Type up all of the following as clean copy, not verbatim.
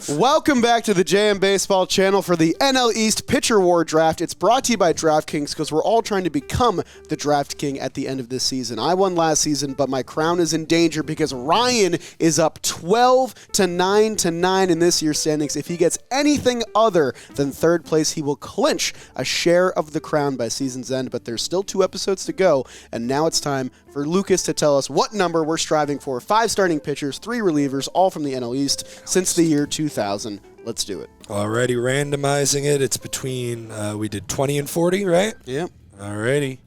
Welcome back to the JM Baseball channel for the NL East Pitcher War Draft. It's brought to you by DraftKings because we're all trying to become the Draft King at the end of this season. I won last season, but my crown is in danger because Ryan is up 12-9 in this year's standings. If he gets anything other than third place, he will clinch a share of the crown by season's end, but there's still 2 episodes to go, and now it's time for Lucas to tell us what number we're striving for. 5 starting pitchers, 3 relievers, all from the NL East since the year 2000. Let's do it. Already randomizing it. It's between, we did 20 and 40, right? Yep. Alrighty.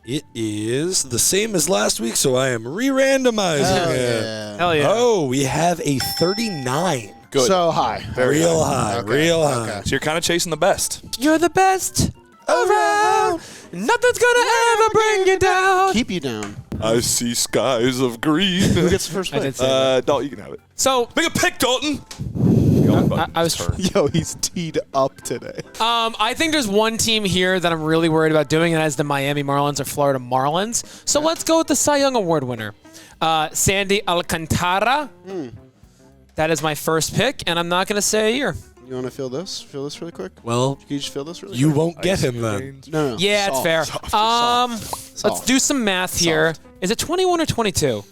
It is the same as last week, so I am re-randomizing it. Yeah. Hell yeah. Oh, we have a 39. Good. So high. Real high. Okay. Real high. Okay. So you're kind of chasing the best. You're the best around. Nothing's gonna ever bring you down. Keep you down. I see skies of green. Who gets the first I pick? did say that. Dalton, you can have it. So Make a pick, Dalton. I was. Yo, he's teed up today. I think there's one team here that I'm really worried about doing, and that is the Miami Marlins or Florida Marlins. So let's go with the Cy Young Award winner, Sandy Alcantara. That is my first pick, and I'm not going to say a year. You want to feel this? Feel this really quick? Well, Can you just feel this really you quick? won't get him then. No. Yeah, it's Soft, fair. soft. Let's do some math here. Is it 21 or 22?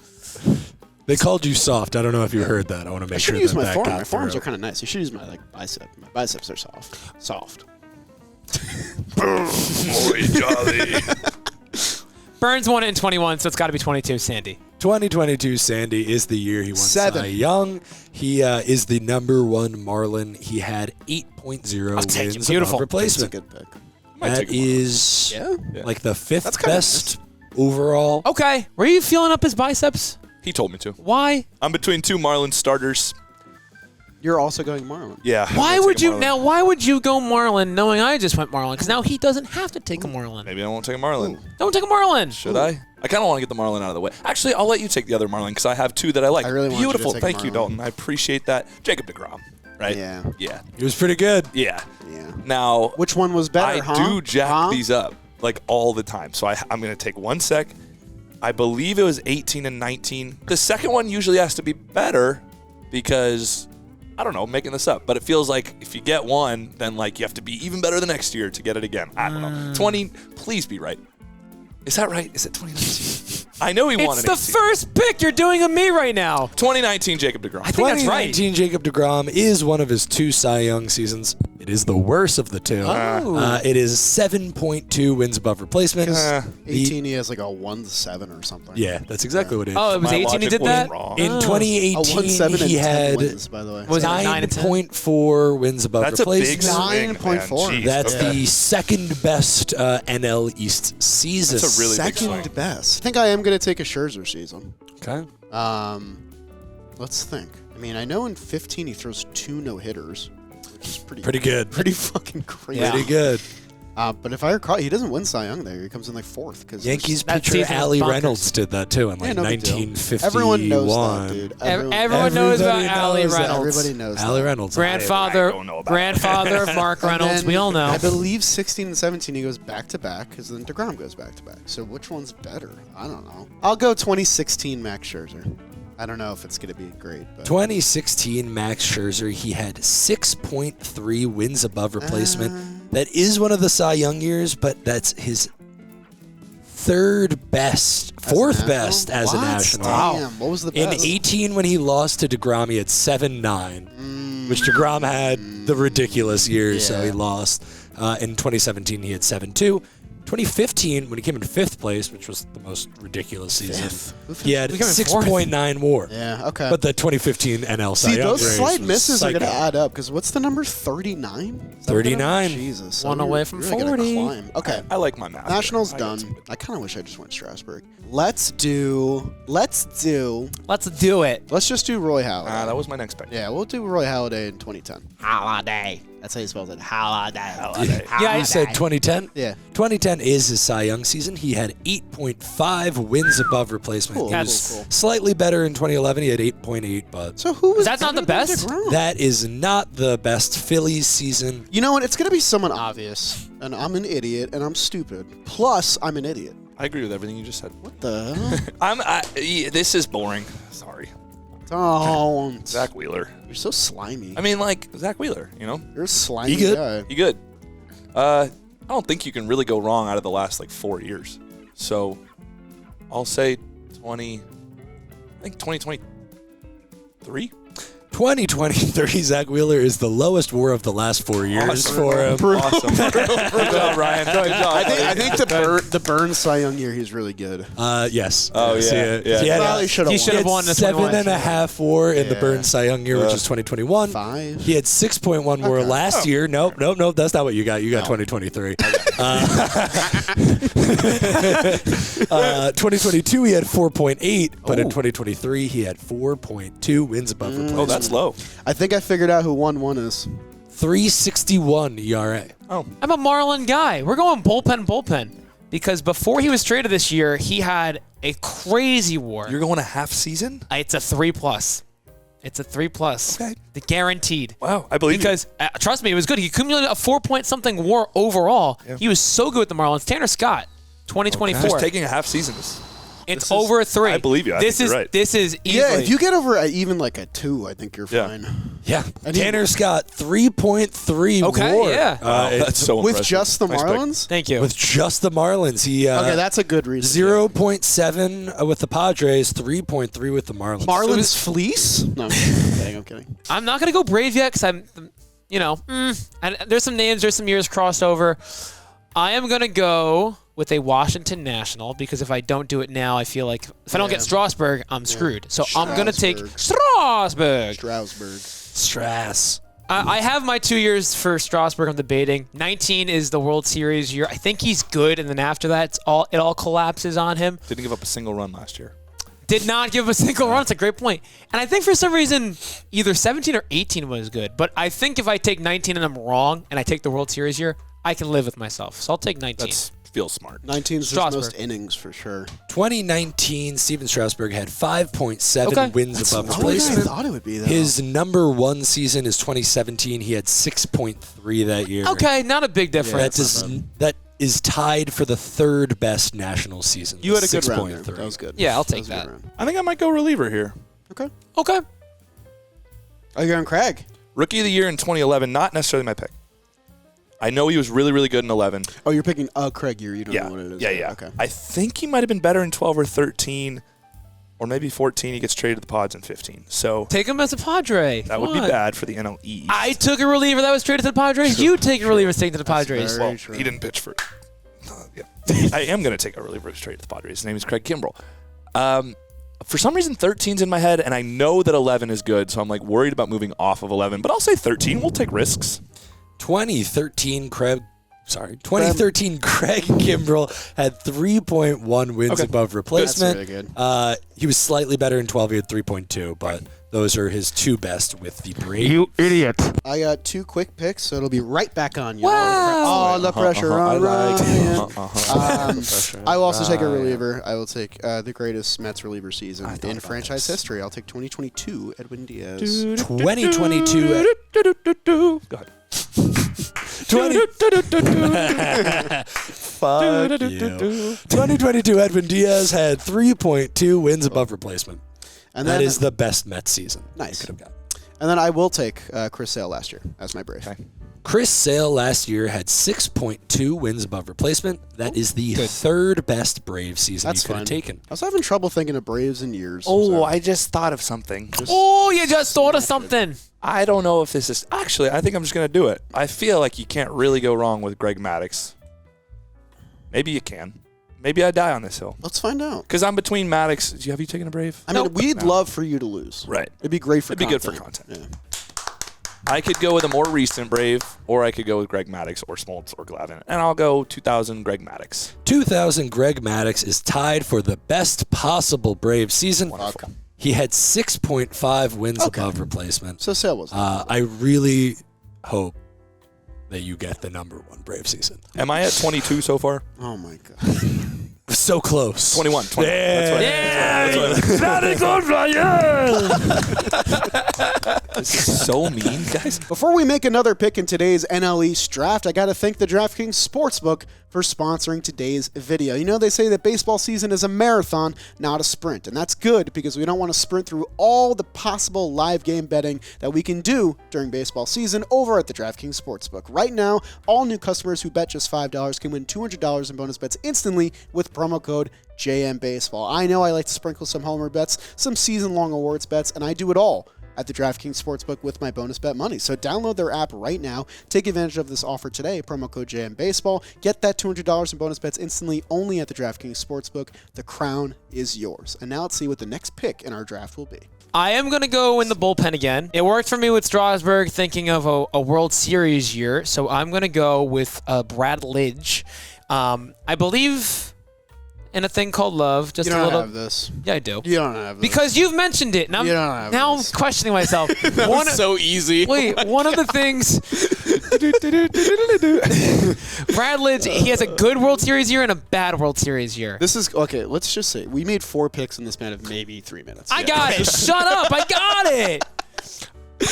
They called you soft. I don't know if you heard that. I want to I make should sure use that my that forearm. got My forearms through. are kind of nice. You should use my bicep. My biceps are soft. Soft. Boy, jolly. Burns won it in 21, so it's got to be 22, Sandy. 2022 Sandy is the year he won 7. Cy Young. He is the #1 Marlin. He had 8.0 I'll take it. wins Beautiful. above That's a replacement. good pick. Might That take a while. is Yeah? like the 5th That's kinda best overall. Okay. Were you feeling up his biceps? He told me to. Why? I'm between 2 Marlins starters. You're also going Marlin. Yeah. Why I'm gonna would take a you Marlin. now? Why would you go Marlin knowing I just went Marlin? Because now he doesn't have to take a Marlin. Maybe I won't take a Marlin. Don't take a Marlin. Should I? I kind of want to get the Marlin out of the way. Actually, I'll let you take the other Marlin because I have 2 that I like. I really want you to Beautiful. take a Thank you, Marlin. Dalton. I appreciate that. Jacob deGrom, right? Yeah. Yeah. He was pretty good. Yeah. Yeah. Now, Which one was better, I huh? do jack Huh? these up like all the time. So I'm going to take 1 sec. I believe it was 18 and 19. The second one usually has to be better because, I don't know, making this up. But it feels like if you get 1, then like you have to be even better the next year to get it again. I don't know. 20, please be right. Is that right? Is it 2019? I know he won It's in the 18. first pick. You're doing a me right now. 2019 Jacob deGrom. I think that's right. 2019 Jacob deGrom is one of his 2 Cy Young seasons. It is the worst of the 2. Oh. It is 7.2 wins above replacement. 18, he has like a 1-7 or something. Yeah, that's exactly what it is. Oh, it was My 18 he logic did was that? wrong. In Oh. 2018, A 1-7 he and 10 had wins, by the way. Was it 9 and 10? 9.4 wins above That's a big replacement. swing, man. 9.4. Jeez. That's Okay. the second best NL East season. That's a really big swing. Second best. I think I am going to take a Scherzer season. Okay. Let's think. I mean, I know in 15 he throws 2 no-hitters, which is Pretty good. pretty fucking crazy. Yeah. Pretty good. But if I recall, he doesn't win Cy Young there. He comes in like 4th. Cause Yankees That pitcher season was Allie bonkers. Reynolds did that too in like no big deal. 1951. Everyone knows that, dude. Everyone knows about Everybody Allie knows that. Reynolds. Everybody knows Allie that. Reynolds. Grandfather, I don't know about grandfather of Mark And Reynolds. then We all know. I believe 16 and 17 he goes back-to-back because then DeGrom goes back-to-back. So which one's better? I don't know. I'll go 2016 Max Scherzer. I don't know if it's going to be great. But 2016 Max Scherzer, he had 6.3 wins above replacement. That is one of the Cy Young years, but that's his 3rd best, 4th best as a What? national. Damn, what was the In best? 18, when he lost to DeGrom, he had 7.9, which DeGrom had the ridiculous year, so he Yeah. lost. In 2017, he had 7.2. 2015, when he came in 5th place, which was the most ridiculous season, he had We came in 6.9 WAR. Yeah, okay. But the 2015 NL Cy See, Young those race slight was misses are going to psycho. add up because what's the number? 39? 39. Jesus. One so away you're from really gonna 40. climb. Okay. I like my math. Nationals I got done. I kind of wish I just went Strasburg. Let's just do Roy Halladay. that was my next pick. Yeah, we'll do Roy Halladay in 2010. Halladay. That's how you spell it. Halladay. Yeah, You said 2010? Yeah. 2010 is his Cy Young season. He had 8.5 wins above replacement. Cool, He cool, was cool. slightly better in 2011. He had 8.8, but So who is That's not better the than best? DeGrom? that is not the best Phillies season. You know what? It's going to be someone obvious, and I'm an idiot, and I'm stupid. Plus, I'm an idiot. I agree with everything you just said. What the hell? This is boring. Sorry. Don't. Zach Wheeler. You're so slimy. I mean, like Zach Wheeler. You know, You're a slimy He good. guy. he good. I don't think you can really go wrong out of the last like 4 years. So I'll say 2023. 2023, Zach Wheeler is the lowest WAR of the last 4 years for him. Awesome. Good job, Ryan. Good job. I think the Burns Cy Young year, he's really good. Yes. Oh, Yes, yeah, he- yeah. He had, Probably should He have should have won the 7.5 WAR in the Yeah. Burns Cy Young year, which is 2021. 5. He had 6.1 WAR last year. Nope. That's not what you got. You got 2023. 2022, he had 4.8, but in 2023, he had 4.2 wins above replacement. Oh, that's low. I think I figured out who 1-1 is. 361 ERA. Oh, I'm a Marlin guy. We're going bullpen. Because before he was traded this year, he had a crazy WAR. you're going a half season? It's a 3+. It's a 3+. Okay. The guaranteed. Wow, I believe Because, trust me, it was good. He accumulated a 4-point-something WAR overall. Yeah. He was so good with the Marlins. Tanner Scott, 2024. just taking a half season. It's this is- over a 3. I believe you. I This think is you're right. This is easily. Yeah, if you get over even like a 2, I think you're Yeah. fine. Yeah. And he- Tanner Scott, 3.3 Okay, WAR. yeah. Wow, that's so With impressive. just the Nice pick. Marlins? Thank you. With just the Marlins. He Okay, that's a good reason. 0.7 with the Padres, 3.3 with the Marlins. Marlins fleece? No, I'm kidding. I'm kidding. I'm not gonna go Brave yet because I'm, and there's some names, there's some years crossed over. I am gonna go with a Washington National because if I don't do it now, I feel like if I don't get Strasburg, I'm screwed. So I'm gonna take Strasburg. Strasburg. Strass. I have my 2 years for Strasburg. I'm debating. 19 is the World Series year. I think he's good, and then after that, it all collapses on him. Didn't give up a single run last year. Did not give a single run. It's a great point. And I think for some reason, either 17 or 18 was good. But I think if I take 19 and I'm wrong, and I take the World Series year, I can live with myself. So I'll take 19. That feels smart. 19 is just Strasburg. most innings for sure. 2019, Steven Strasburg had 5.7 Okay. wins above Not what I replacement. thought it would be, though. His number one season is 2017. He had 6.3 that year. Okay, not a big That difference. is tied for the third best national season. You had a good round there. 6.3. That was good. Yeah, I'll take was a good that. round. I think I might go reliever here. Okay. Okay. Oh, you're on Craig. Rookie of the year in 2011, not necessarily my pick. I know he was really, really good in 11. Oh, you're picking Craig year. You don't Yeah, know what it is. yeah. Okay. I think he might have been better in 12 or 13, or maybe 14. He gets traded to the Pods in 15. So Take him as a Padre. that would be bad for the NL East. I took a reliever that was traded to the Padres. You take a reliever taken to the Padres. very Well, true. he didn't pitch for. Yeah. I am going to take a reliever who's traded to the Padres. His name is Craig Kimbrell. For some reason, 13's in my head, and I know that 11 is good, so I'm like worried about moving off of 11. But I'll say 13. We'll take risks. 2013, Craig Kimbrell had 3.1 wins above replacement. That's really good. He was slightly better in 12. He had 3.2, but those are his two best with the Braves. You idiot. I got 2 quick picks, so it'll be right back on you. Wow. Oh, the pressure I on like Ryan. it. I will also take a reliever. I will take the greatest Mets reliever season in franchise history. I'll take 2022 Edwin Diaz. 2022. Go ahead. 2022 Edwin Diaz had 3.2 wins above replacement. And That then, is the best Mets season. Nice. we could have got. And then I will take Chris Sale last year as my Brave. Okay. Chris Sale last year had 6.2 wins above replacement. That is the third best Brave season That's you could fine. have taken. I was having trouble thinking of Braves in years. Oh, so. I just thought of something. Oh, you just thought of something. I don't know if this is actually. I think I'm just going to do it. I feel like you can't really go wrong with Greg Maddux. Maybe you can. Maybe I die on this hill Let's find out. because I'm between Maddux. Have you taken a Brave? I mean, we'd love for you to lose. Right. It'd be great for It'd be good for content. content. Yeah. I could go with a more recent Brave, or I could go with Greg Maddux or Smoltz or Glavine, and I'll go 2000 Greg Maddux. 2000 Greg Maddux is tied for the best possible Brave season. Wonderful. He had 6.5 wins above replacement. So Sale was. I really hope that you get the number one Brave season. Am I at 22 so far? Oh my god. So close. 21. 21. That's right. Yeah. That's right. Maddux on fire. This is so mean, guys. Before we make another pick in today's NL East draft, I got to thank the DraftKings Sportsbook for sponsoring today's video. You know, they say that baseball season is a marathon, not a sprint. And that's good because we don't want to sprint through all the possible live game betting that we can do during baseball season over at the DraftKings Sportsbook. Right now, all new customers who bet just $5 can win $200 in bonus bets instantly with promo code JMBaseball. I know I like to sprinkle some homer bets, some season-long awards bets, and I do it all at the DraftKings Sportsbook with my bonus bet money. So download their app right now. Take advantage of this offer today. Promo code JMBaseball. Get that $200 in bonus bets instantly only at the DraftKings Sportsbook. The crown is yours. And now let's see what the next pick in our draft will be. I am going to go in the bullpen again. It worked for me with Strasburg, thinking of a World Series year. So I'm going to go with Brad Lidge. I believe in a thing called love. Just You don't a little. have this. Yeah, I do. You don't have this. Because you've mentioned it, and You don't have now this. I'm questioning myself. That was so easy. Wait, one of the things. Brad Lidge, he has a good World Series year and a bad World Series year. This is, okay, let's just say, we made 4 picks in the span of maybe 3 minutes. I got it. Shut up. I got it.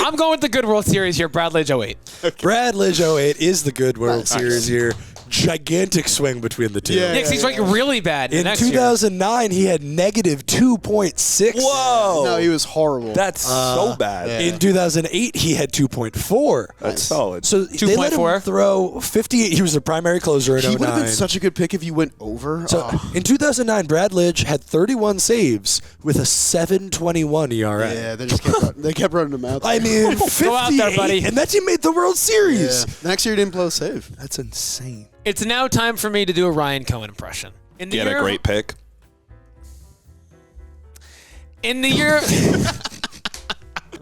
I'm going with the good World Series year, Brad Lidge 08. Brad Lidge 08 is the good World Nice. Series year. Gigantic swing between the two. Yeah. Nick, he's like really bad In next year. 2009, he had negative 2.6. Whoa. No, he was horrible. That's so bad. yeah. In 2008, he had 2.4. That's solid. So they let him 2.4? throw 58. He was a primary closer in He would have 09. been such a good pick if you went over. So in 2009, Brad Lidge had 31 saves with a 7.21 ERA. yeah, they kept running him out. I mean, 58, Go out there, buddy. and that team made the World Series. yeah. The next year he didn't blow a save. That's insane. It's now time for me to do a Ryan Cohen impression. In the Get year a great pick. In the year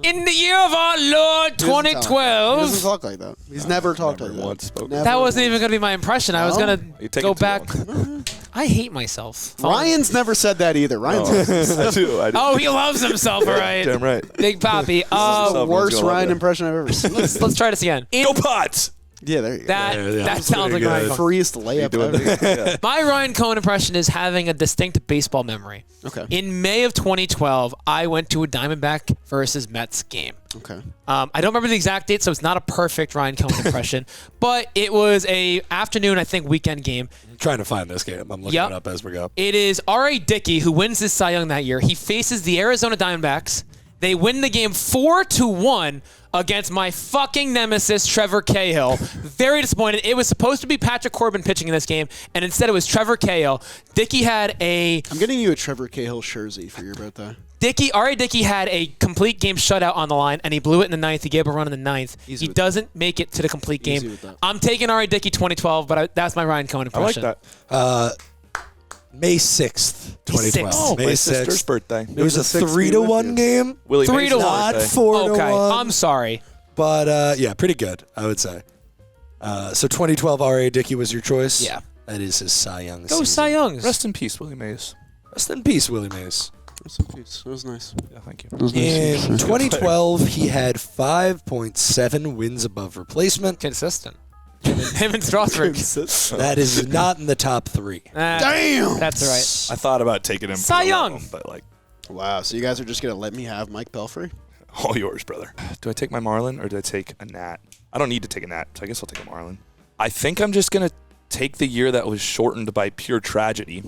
in the year of our Lord He doesn't 2012. talk like that. He's never talked never like that. once spoken. Never That wasn't once. even going to be my impression. I was No? going You to take go it too back. long. I hate myself. Ryan's never said that either. Ryan's I do. Oh, he loves himself, all right. Damn right. Big Papi. himself. worst gonna love Ryan that. impression I've ever seen. Let's try this again. Go Pots! Yeah, there you go. That Yeah, that that's sounds like pretty Ryan good. Cohen. Freest layup Doing ever. that. Yeah. My Ryan Cohen impression is having a distinct baseball memory. Okay. In May of 2012, I went to a Diamondback versus Mets game. Okay. I don't remember the exact date, so it's not a perfect Ryan Cohen impression, but it was a afternoon, I think, weekend game. I'm trying to find this game. I'm looking Yep. it up as we go. It is R.A. Dickey who wins this Cy Young that year. He faces the Arizona Diamondbacks. They win the game 4-1 against my fucking nemesis, Trevor Cahill. Very disappointed. It was supposed to be Patrick Corbin pitching in this game, and instead it was Trevor Cahill. Dickey had a I'm getting you a Trevor Cahill jersey for your birthday. R.A. Dickey had a complete game shutout on the line, and he blew it in the ninth. He gave a run in the ninth. Easy He with doesn't make it to the complete Easy game. with that. I'm taking R.A. Dickey 2012, but that's my Ryan Cohen I like impression. that. May 6th, 2012. Oh, May my 6th. sister's birthday. It was a May 6th 3-1 game, Willie 3 Mays' to 1. not birthday. 4-1. Okay, I'm sorry. But yeah, pretty good, I would say. So 2012 R.A. Dickey was your choice? Yeah. That is his Cy Young Go season. Cy Youngs. Rest in peace, Willie Mays. Rest in peace, Willie Mays. Rest in peace. That was nice. Yeah, thank you. That was In nice. 2012, he had 5.7 wins above replacement. Consistent. Him and Strasburg. That is not in the top 3. Damn. That's right. I thought about taking him. Cy for the Young. loan, but like, Wow. So you guys are just gonna let me have Mike Belfry? all yours, brother. Do I take my Marlin or do I take a Nat? I don't need to take a Nat, so I guess I'll take a Marlin. I think I'm just gonna take the year that was shortened by pure tragedy.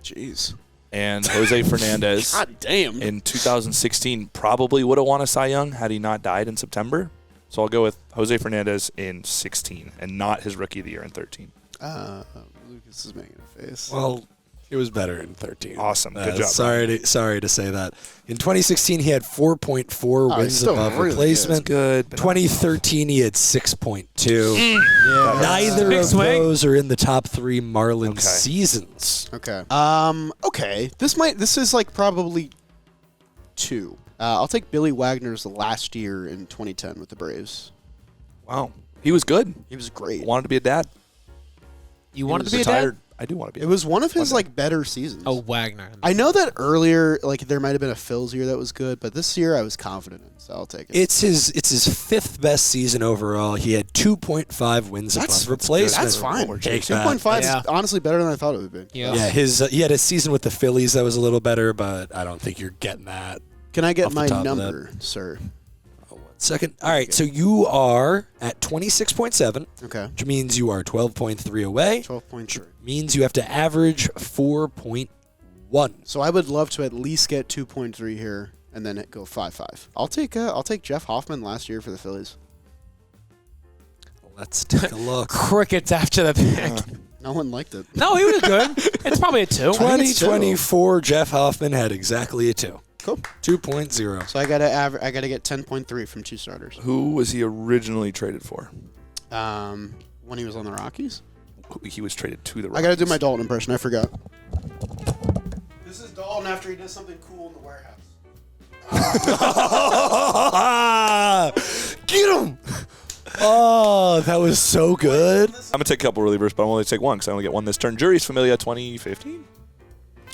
Jeez. And Jose Fernandez God damn. in 2016 probably would have won a Cy Young had he not died in September. So I'll go with Jose Fernandez in 16 and not his rookie of the year in 13. Lucas is making a face. Well, it was better in 13. Awesome. Good job. Sorry to say that. In 2016, he had 4.4 he's wins still above really replacement. Good. but 2013, he had 6.2. yeah. Neither Big of swing. those are in the top 3 Marlins Okay. seasons. Okay. Okay. This is like probably 2. I'll take Billy Wagner's last year in 2010 with the Braves. Wow. He was good. He was great. Wanted to be a dad. You wanted was to be a dad? Retired. I do want to be. It was one of his like better seasons. Oh, Wagner. I know that earlier, like there might have been a Phil's year that was good, but this year I was confident in, so I'll take it. It's his 5th best season overall. He had 2.5 wins above replacement. That's fine. Take that. 2.5 Yeah. is honestly better than I thought it would be. Yeah. Yeah, he had a season with the Phillies that was a little better, but I don't think you're getting that. Can I get Off the my top of number, sir? Second. All right, so you are at 26.7, Okay. which means you are 12.3 away. 12.3. Means you have to average 4.1. So I would love to at least get 2.3 here and then go 5.5. I'll take Jeff Hoffman last year for the Phillies. Let's take a look. Crickets after the pick. No one liked it. No, he was good. It's probably a 2. 2024, Jeff Hoffman had exactly a 2. Cool. 2.0. So I gotta get 10.3 from 2 starters. Who was he originally traded for? When he was on the Rockies. He was traded to the Rockies. I gotta do my Dalton impression. I forgot. This is Dalton after he does something cool in the warehouse. Get him! Oh, that was so good. I'm going to take a couple relievers, but I'm only take one because I only get one this turn. Juris Familia 2015?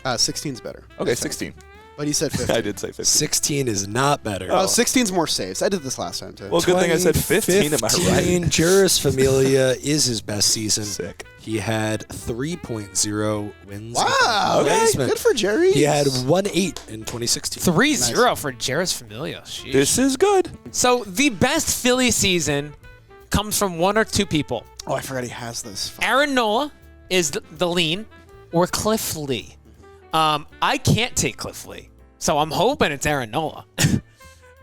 16's better. Okay, 16. But he said 15. I did say 15. 16 is not better. 16's more saves. I did this last time, too. Well, good thing I said 15. Am I right? Juris Familia is his best season. Sick. He had 3.0 wins. Wow. Okay. Replacement. Good for Jerry. He had 1.8 in 2016. 3-0 for Jairus Familia. Sheesh. This is good. So the best Philly season comes from one or two people. Oh, I forgot he has this. Aaron Nola is the lean, or Cliff Lee. I can't take Cliff Lee, so I'm hoping it's Aaron Nola.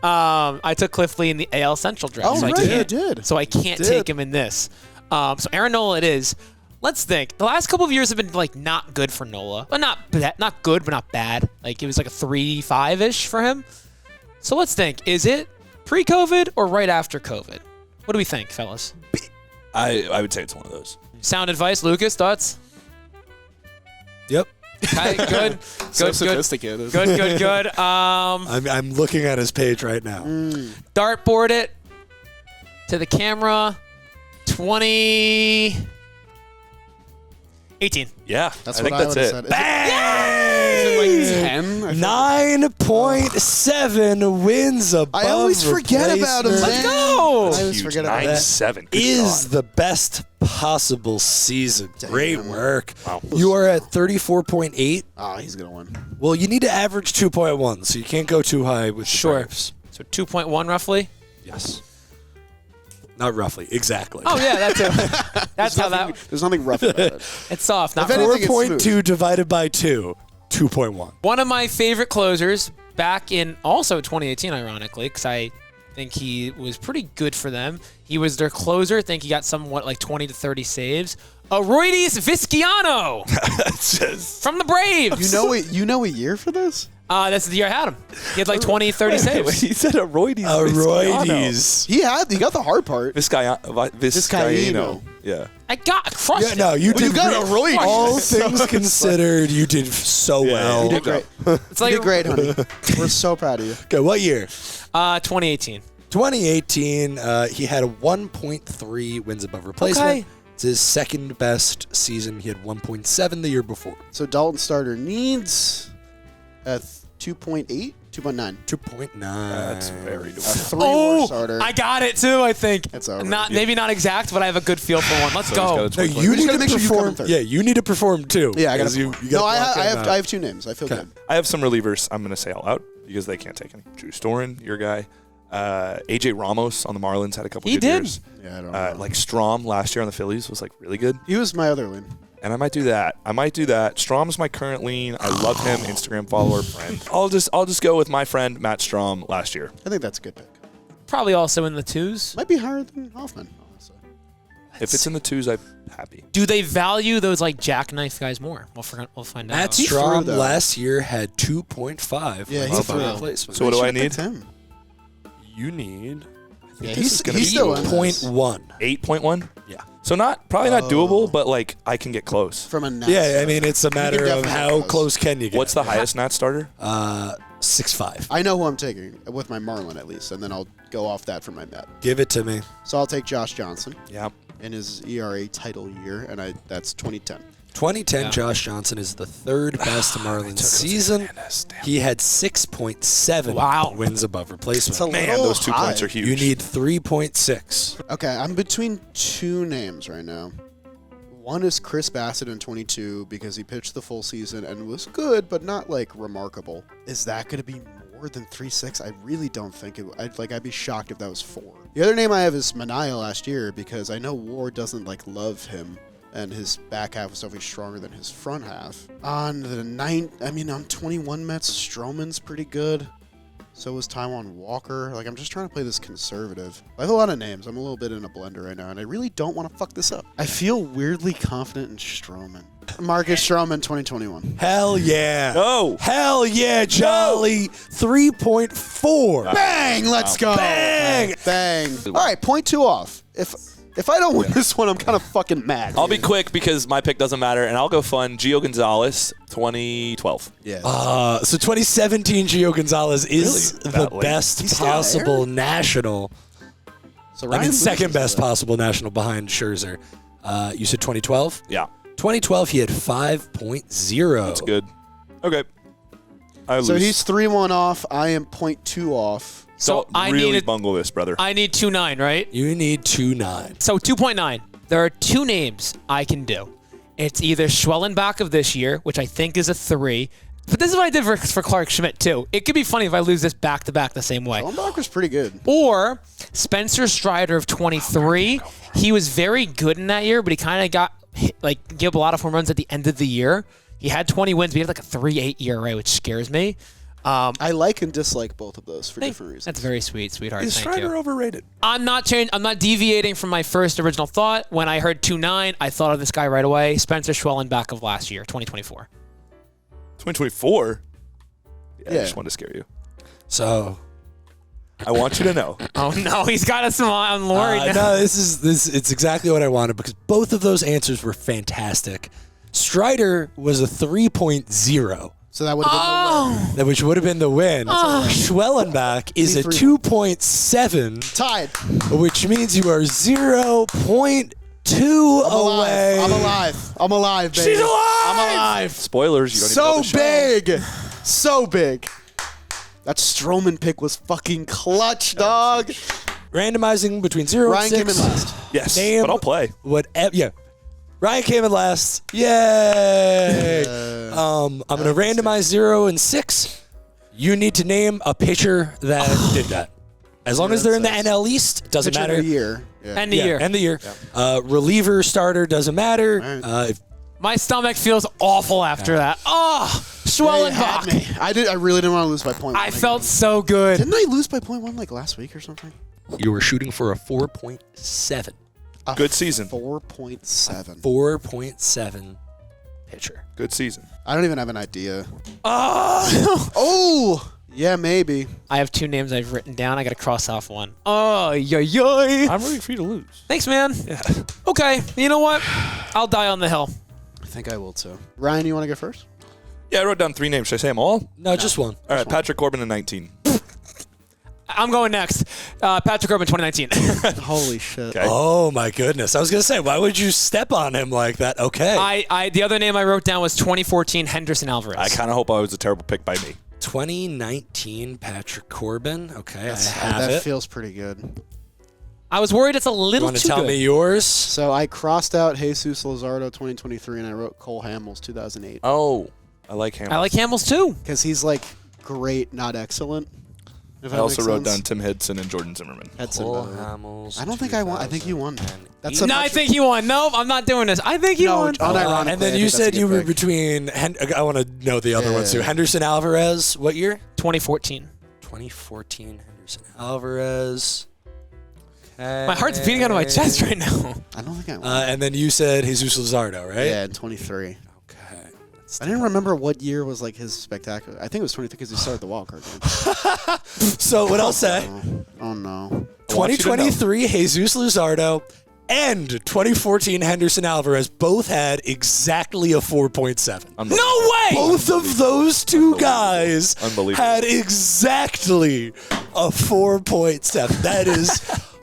I took Cliff Lee in the AL Central draft. Oh, so right, I can't, you did. So I can't take him in this. So Aaron Nola it is. Let's think. The last couple of years have been like not good for Nola, but not good, but not bad. Like it was like a 3.5-ish for him. So let's think. Is it pre-COVID or right after COVID? What do we think, fellas? I would say it's one of those. Sound advice, Lucas. Thoughts? Yep. Okay, good. So Good. sophisticated. Good. I'm looking at his page right now. Dartboard it to the camera. 2018. Yeah, That's I what think I that's would have it. said. Bang! Is it like 10? 9.7 wins above I always forget about him, replacement. man. Let's go. I always Huge. forget about that. 9-7. Good Is God. the best possible season. Great work. Wow. You are at 34.8. Oh, he's going to win. Well, you need to average 2.1, so you can't go too high with the Sure. Braves. So 2.1 roughly. Yes. Not roughly, exactly. Oh yeah, that's it. That's how that. There's nothing rough about it. It's soft. Not If anything, it's 4.2 divided by 2, 2.1. One of my favorite closers back in also 2018, ironically, because I think he was pretty good for them. He was their closer. I think he got somewhat like 20 to 30 saves. Aroides Vizcaino from the Braves. You know a year for this? That's the year I had him. He had like 20, 30 saves. He said Aroides. Aroides. He got the hard part. Vizcaino. Yeah. I crushed Yeah, it. no, you did you got great. Aroides. All things considered, you did so well. You did great. It's like You did great, honey. We're so proud of you. Okay, what year? 2018. 2018, he had a 1.3 wins above replacement. Okay. It's his second best season. He had 1.7 the year before. So Dalton starter needs a 2.8, 2.9. 2.9. That's very A doable. 3 more starter. I got it too. I think That's over. maybe not exact, but I have a good feel for one. Let's So go. he's got a No, 20. you We just need gotta to make sure you come in perform. third. Yeah, you need to perform too. Yeah, I got 'cause to. you No, gotta I block him out. have 2 names. I feel Okay. good. I have some relievers I'm going to say all out because they can't take any. Drew Storen, your guy. AJ Ramos on the Marlins had a couple He good did. years. Yeah, I don't know. Like Strom last year on the Phillies was like really good. He was my other lean. And I might do that. Strom's my current lean. I love him. Instagram follower, friend. I'll just go with my friend Matt Strom last year. I think that's a good pick. Probably also in the 2s. Might be higher than Hoffman, honestly. If it's in the 2s, I'm happy. Do they value those like jackknife guys more? We'll find out. Matt He threw, Strom though. last year had 2.5 Yeah, he wins threw. above replacement. So what do I Should've need? picked him. You need. Yeah, this is gonna he's be still in this. 8.1. 8.1. Yeah. So probably not doable, but like I can get close. From a Nats. Yeah, I mean, it's a matter of definitely how close. close can you get. What's the highest Nat starter? 6.5. I know who I'm taking, with my Marlin at least, and then I'll go off that for my bet. Give it to me. So I'll take Josh Johnson Yeah. in his ERA title year, and that's 2010. 2010, Yeah. Josh Johnson is the third best Marlins season. He had 6.7 Wow. wins above replacement. It's a Man, little those 2 high. points are huge. You need 3.6. Okay, I'm between 2 names right now. One is Chris Bassett in 22 because he pitched the full season and was good, but not like remarkable. Is that going to be more than 3.6? I really don't think it. I'd be shocked if that was 4. The other name I have is Manaea last year because I know WAR doesn't love him, and his back half was definitely stronger than his front half. On 21 Mets, Stroman's pretty good. So was Taijuan Walker. I'm just trying to play this conservative. I have a lot of names. I'm a little bit in a blender right now, and I really don't want to fuck this up. I feel weirdly confident in Stroman. Marcus Stroman, 2021. Hell yeah. No. Hell yeah, Jolly. 3.4. Bang! Let's go. Bang! Bang. All right, 0.2 off. If I don't win this one, I'm kind of fucking mad. I'll be quick because my pick doesn't matter, and I'll go fun. Gio Gonzalez, 2012. Yeah. So 2017 Gio Gonzalez is Really? the That late? best He's still possible there? national. So Second best possible national behind Scherzer. You said 2012? Yeah, 2012, he had 5.0. that's good. Okay. I lose. So he's 3-1 off. I am 0.2 off. So Don't I really needed. bungle this, brother. I need 2.9, right? You need 2.9. So 2.9. There are 2 names I can do. It's either Schwellenbach of this year, which I think is a 3. But this is what I did for Clark Schmidt, too. It could be funny if I lose this back-to-back the same way. Schwellenbach was pretty good. Or Spencer Strider of 23. He was very good in that year, but he kind of got gave up a lot of home runs at the end of the year. He had 20 wins, but he had a 3.8 ERA, which scares me. I like and dislike both of those for different reasons. That's very sweet, sweetheart. Is Thank Strider you. overrated? I'm not deviating from my first original thought. When I heard 2.9, I thought of this guy right away. Spencer Schwellenbach of last year, 2024. 2024? Yeah, I Yeah. just wanted to scare you. So I want you to know. Oh no, he's got a smile. I'm worried. no, it's exactly what I wanted because both of those answers were fantastic. Strider was a 3.0. So that would have been Which would have been the win. Schwellenbach is a 2.7, tied. which means you are 0.2 away. I'm alive, baby. She's alive! I'm alive. Spoilers, you don't even know So the show. big. So big. That Stroman pick was fucking clutch, dog. Randomizing between 0 Ryan and 6. came in last. Yes, Name but I'll play. Yeah. Ryan came in last. Yay! I'm going to randomize 0 and 6. You need to name a pitcher that did that. As long as they're in the NL East, doesn't Pitcher of matter. the year. Yeah. End of year. End the year. Reliever, starter, doesn't matter. Right. My stomach feels awful after that. Oh, They had Schwellenbach. me. I really didn't want to lose by 0.1. I felt so good. Didn't I lose by 0.1 last week or something? You were shooting for a 4.7. Good season. 4.7. 4.7 pitcher. Good season. I don't even have an idea. Oh. Oh, yeah, maybe. I have 2 names I've written down. I got to cross off one. Oh, yoy. I'm rooting for you to lose. Thanks, man. Yeah. Okay, you know what? I'll die on the hill. I think I will too. Ryan, you want to go first? Yeah, I wrote down 3 names. Should I say them all? No, just one. All right, Patrick Corbin in 19. I'm going next. Patrick Corbin, 2019. Holy shit. Okay. Oh, my goodness. I was going to say, why would you step on him like that? Okay. The other name I wrote down was 2014 Henderson Alvarez. I kind of hope I was a terrible pick by me. 2019 Patrick Corbin. Okay, I have That it. feels pretty good. I was worried it's a You little want to too tell good. me yours? So I crossed out Jesus Luzardo 2023 and I wrote Cole Hamels 2008 Oh, I like him. I like Hamels too. because he's great, not excellent. If I that also makes wrote sense. down Tim Hudson and Jordan Zimmerman. Hedson, Cole better. Hamels. I don't think I won. I think you won. 2008. That's a No, I think he won. Nope, I'm not doing this. I think he No, won. unironically, and then I you think that's said a you good were pick. between. I want to know the other ones too. Yeah. Henderson Alvarez. What year? 2014. 2014. Henderson Alvarez. Okay. My heart's beating out of my chest right now. I don't think I won. And then you said Jesus Luzardo, right? Yeah, in 23. Okay. I didn't remember what year was his spectacular. I think it was 23 because he started the wild card game. So what I'll say? Oh no. I want you to know. 2023 Jesus Luzardo and 2014 Henderson Alvarez both had exactly a 4.7. No way! Both of those two guys Unbelievable. had exactly a 4.7. That is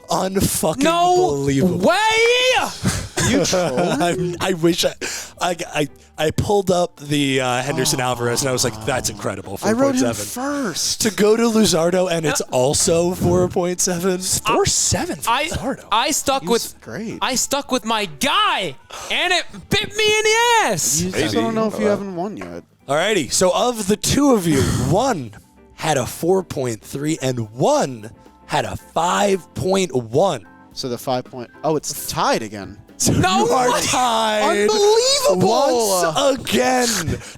unfucking No believable. way! You trolling? I wish I pulled up the Henderson Alvarez and I was like, that's incredible. 4.7. I wrote him first. To go to Luzardo and it's also 4.7. 4.7 for Luzardo. I stuck with Great. I stuck with my guy, and it bit me in the ass. You just Maybe. don't know if you Uh, haven't won yet. Alrighty, so of the two of you, one had a 4.3, and 1 had a 5.1. So the 5 point. Oh, it's tied again. So No you are way! tied Unbelievable! once again.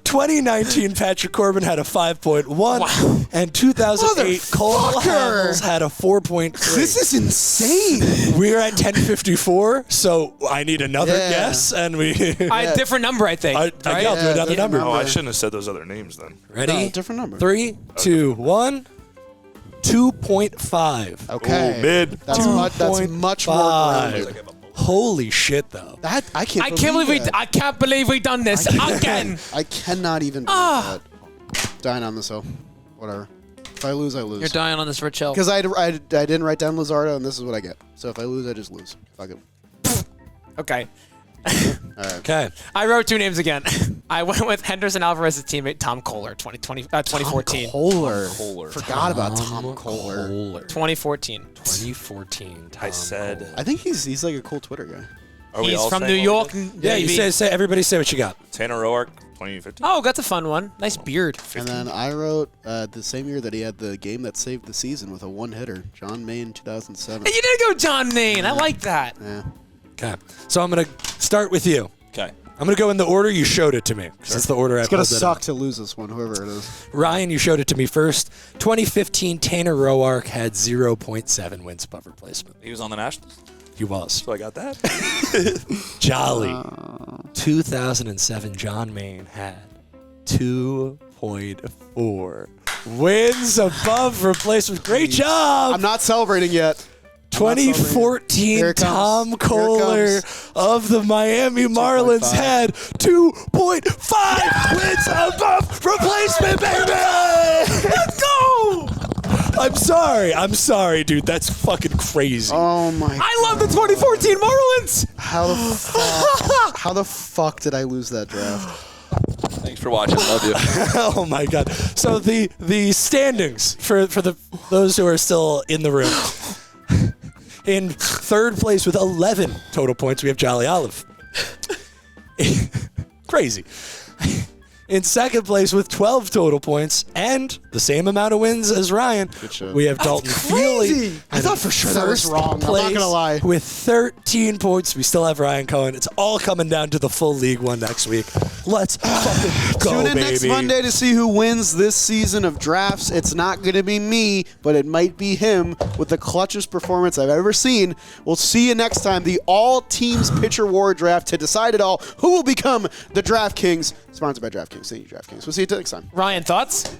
2019 Patrick Corbin had a 5.1, Wow. and 2008 Cole Motherfucker! Hamels had a 4.3. This is insane. We're at 10:54, so I need another Yeah. guess, and we. A different number, I think. I right? got to Yeah, another different number. Oh, I number. shouldn't have said those other names then. Ready? No, different number. 3, 2, 1. 2.5. Okay. Ooh, mid. That's much more 2.5. grounded. Holy shit, though. That I can't. I can't believe we done this again. I cannot even believe that. Dying on this hill. Whatever. If I lose, I lose. You're dying on this rich hill. Because I didn't write down Luzardo, and this is what I get. So if I lose, I just lose. Fuck it. Okay. All right. Okay. I wrote 2 names again. I went with Henderson Alvarez's teammate Tom Kohler, 2014. Kohler. Kohler. Forgot about Tom Kohler. 2014. 2014. I said. I think he's like a cool Twitter guy. Are we He's all from saying New what we York. did? Yeah, you baby. say everybody say what you got. Tanner Roark, 2015. Oh, that's a fun one. Nice beard. And then I wrote the same year that he had the game that saved the season with a one-hitter, John Maine, 2007. Hey, you did go John Maine. I like that. Yeah. Okay. So I'm going to start with you. Okay. I'm going to go in the order you showed it to me. That's the order I It's gonna pulled it suck up. to lose this one, whoever it is. Ryan, you showed it to me first. 2015, Tanner Roark had 0.7 wins above replacement. He was on the Nationals, He was. so I got that. Jolly. 2007, John Maine had 2.4 wins above replacement. Great job. I'm not celebrating yet. 2014, Here it comes. Tom Here it Kohler comes. of the Miami Marlins 2.5. had 2.5 wins above replacement, baby! Let's go! I'm sorry, dude. That's fucking crazy. Oh my. I love the 2014 Marlins. How the fuck did I lose that draft? Thanks for watching. Love you. Oh my god. So the standings for those who are still in the room. In third place with 11 total points, we have Jolly Olive. Crazy. In second place with 12 total points and the same amount of wins as Ryan, shit. we have Dalton Feely. crazy. I And thought for sure that was first wrong. I'm not place gonna lie. With 13 points, we still have Ryan Cohen. It's all coming down to the full League One next week. Let's fucking go, Tune in baby. next Monday to see who wins this season of drafts. It's not going to be me, but it might be him with the clutchest performance I've ever seen. We'll see you next time. The all-teams pitcher war draft to decide it all. Who will become the DraftKings? Sponsored by DraftKings. See you, DraftKings. We'll see you next time. Ryan, thoughts?